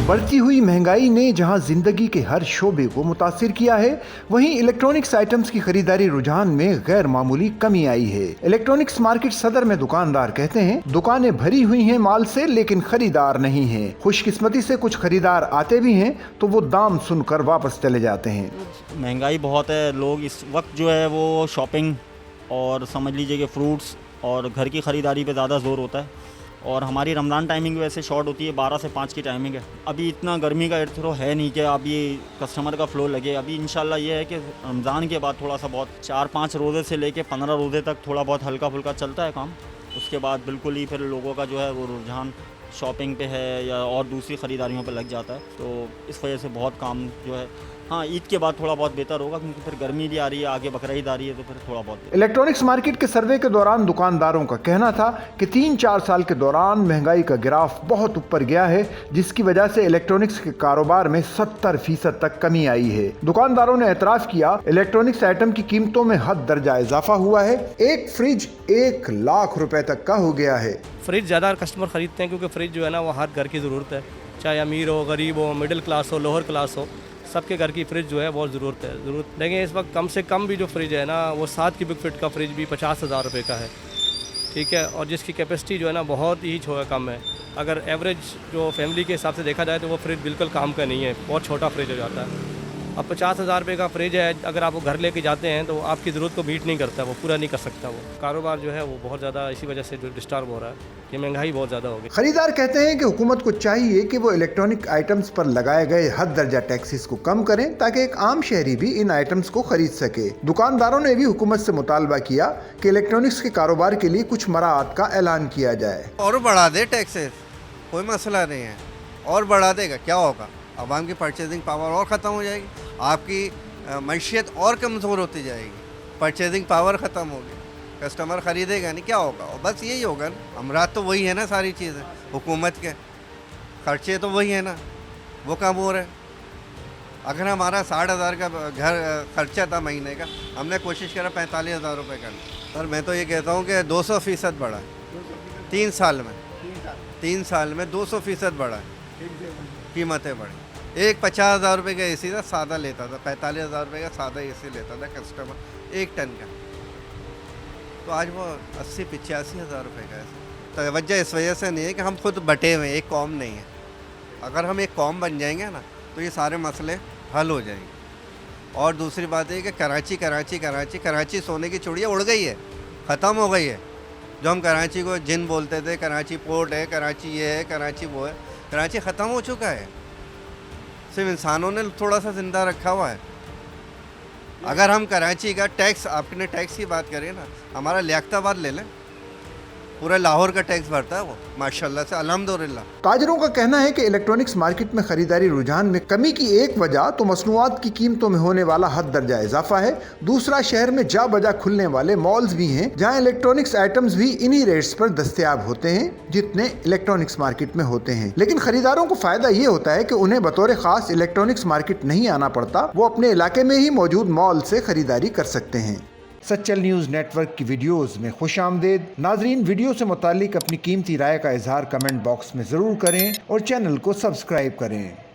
बढ़ती हुई महंगाई ने जहां जिंदगी के हर शोबे को मुतासिर किया है, वहीं इलेक्ट्रॉनिक्स आइटम्स की खरीदारी रुझान में गैर मामूली कमी आई है। इलेक्ट्रॉनिक्स मार्केट सदर में दुकानदार कहते हैं, दुकानें भरी हुई हैं माल से, लेकिन खरीदार नहीं है। खुशकिस्मती से कुछ खरीदार आते भी हैं तो वो दाम सुनकर वापस चले जाते हैं। महंगाई बहुत है, लोग इस वक्त जो है वो शॉपिंग और समझ लीजिए कि फ्रूट्स और घर की ख़रीदारी पे ज़्यादा ज़ोर होता है। और हमारी रमज़ान टाइमिंग वैसे शॉर्ट होती है, 12 से 5 की टाइमिंग है। अभी इतना गर्मी का एर्थरो है नहीं कि अभी कस्टमर का फ़्लो लगे। अभी इंशाल्लाह ये है कि रमज़ान के बाद थोड़ा सा बहुत 4-5 रोज़े से लेके 15 रोज़े तक थोड़ा बहुत हल्का फुल्का चलता है काम। उसके बाद बिल्कुल ही फिर लोगों का जो है वो रुझान शॉपिंग पे है या और दूसरी ख़रीदारियों पे लग जाता है। तो इस वजह से बहुत काम जो है, हाँ ईद के बाद थोड़ा बहुत बेहतर होगा, क्योंकि फिर गर्मी भी आ रही है, आगे बकरीद आ रही है, तो फिर थोड़ा बहुत। इलेक्ट्रॉनिक्स मार्केट के सर्वे के दौरान दुकानदारों का कहना था कि 3-4 साल के दौरान महंगाई का ग्राफ बहुत ऊपर गया है, जिसकी वजह से इलेक्ट्रॉनिक्स के कारोबार में 70% तक कमी आई है। दुकानदारों ने एतराफ़ किया, इलेक्ट्रॉनिक्स आइटम की कीमतों में हद दर्जा इजाफा हुआ है। एक फ्रिज 1 लाख रुपए तक का हो गया है। फ्रिज ज़्यादा कस्टमर खरीदते हैं क्योंकि फ्रिज जो है ना वो हर घर की ज़रूरत है, चाहे अमीर हो, गरीब हो, मिडिल क्लास हो, लोअर क्लास हो, सबके घर की फ्रिज जो है बहुत ज़रूरत। लेकिन इस वक्त कम से कम भी जो फ्रिज है ना वो 7 क्यूबिक फीट का फ्रिज भी 50,000 रुपये का है, ठीक है। और जिसकी कैपेसिटी जो है ना बहुत ही कम है। अगर एवरेज जो फैमिली के हिसाब से देखा जाए तो वो फ्रिज बिल्कुल काम का नहीं है, बहुत छोटा फ्रिज हो जाता है। अब 50,000 रुपये का फ्रिज है, अगर आप वो घर लेके जाते हैं तो आपकी ज़रूरत को मीट नहीं करता, वो पूरा नहीं कर सकता। वो कारोबार जो है वो बहुत ज़्यादा इसी वजह से जो डिस्टर्ब हो रहा है कि महंगाई बहुत ज़्यादा हो गई। खरीदार कहते हैं कि हुकूमत को चाहिए कि वो इलेक्ट्रॉनिक आइटम्स पर लगाए गए हद दर्जा टैक्सेस को कम करें, ताकि एक आम शहरी भी इन आइटम्स को खरीद सके। दुकानदारों ने भी हुकूमत से मुतालबा किया कि इलेक्ट्रॉनिक्स के कारोबार के लिए कुछ मराहत का ऐलान किया जाए। और बढ़ा दे टैक्सेस, कोई मसला नहीं है, और बढ़ा देगा क्या होगा, आवाम की परचेजिंग पावर और ख़त्म हो जाएगी, आपकी मैशियत और कमज़ोर होती जाएगी, परचेजिंग पावर ख़त्म होगी, कस्टमर ख़रीदेगा नहीं, क्या होगा। और बस यही होगा ना, अमरात तो वही है ना, सारी चीज़ें हुकूमत के खर्चे तो वही है ना, वो कम हो रहे हैं। अगर हमारा 60,000 का घर खर्चा था महीने का, हमने कोशिश करा 45,000 रुपये करना। और मैं तो ये कहता हूँ कि 200% बढ़ा है 3 साल में, 3 साल में 200% बढ़ा है, कीमतें बढ़ी। एक 50,000 रुपये का एसी था, सादा लेता था, 45,000 रुपये का सादा एसी लेता था कस्टमर 1 टन का, तो आज वो 80-85,000 रुपये का है। तो वजह इस वजह से नहीं है कि हम खुद बटे हुए, एक कौम नहीं है। अगर हम एक कौम बन जाएंगे ना तो ये सारे मसले हल हो जाएंगे। और दूसरी बात है कि कराची सोने की चिड़िया उड़ गई है, ख़त्म हो गई है। जो हम कराची को जिन बोलते थे, कराची पोर्ट है, कराची ये है, कराची वो है, कराची ख़त्म हो चुका है। सिर्फ इंसानों ने थोड़ा सा ज़िंदा रखा हुआ है। अगर हम कराची का टैक्स, आपने टैक्स की बात करें ना, हमारा लियाकताबाद ले लें, पूरा लाहौर का टैक्स भरता है वो, माशाल्लाह से, अल्हम्दुलिल्लाह। ताजरों का कहना है कि इलेक्ट्रॉनिक्स मार्केट में खरीदारी रुझान में कमी की एक वजह तो मसनूआत की कीमतों में होने वाला हद दर्जा इजाफा है। दूसरा, शहर में जा बजा खुलने वाले मॉल्स भी हैं, जहां इलेक्ट्रॉनिक्स आइटम्स भी इन्हीं रेट्स पर दस्तयाब होते हैं जितने इलेक्ट्रॉनिक्स मार्केट में होते हैं। लेकिन खरीदारों को फायदा ये होता है कि उन्हें बतौर खास इलेक्ट्रॉनिक्स मार्केट नहीं आना पड़ता, वो अपने इलाके में ही मौजूद मॉल से खरीदारी कर सकते हैं। सच्चल न्यूज़ नेटवर्क की वीडियोस में खुश आमदेद। नाजरीन, वीडियो से मुतालिक अपनी कीमती राय का इजहार कमेंट बॉक्स में ज़रूर करें और चैनल को सब्सक्राइब करें।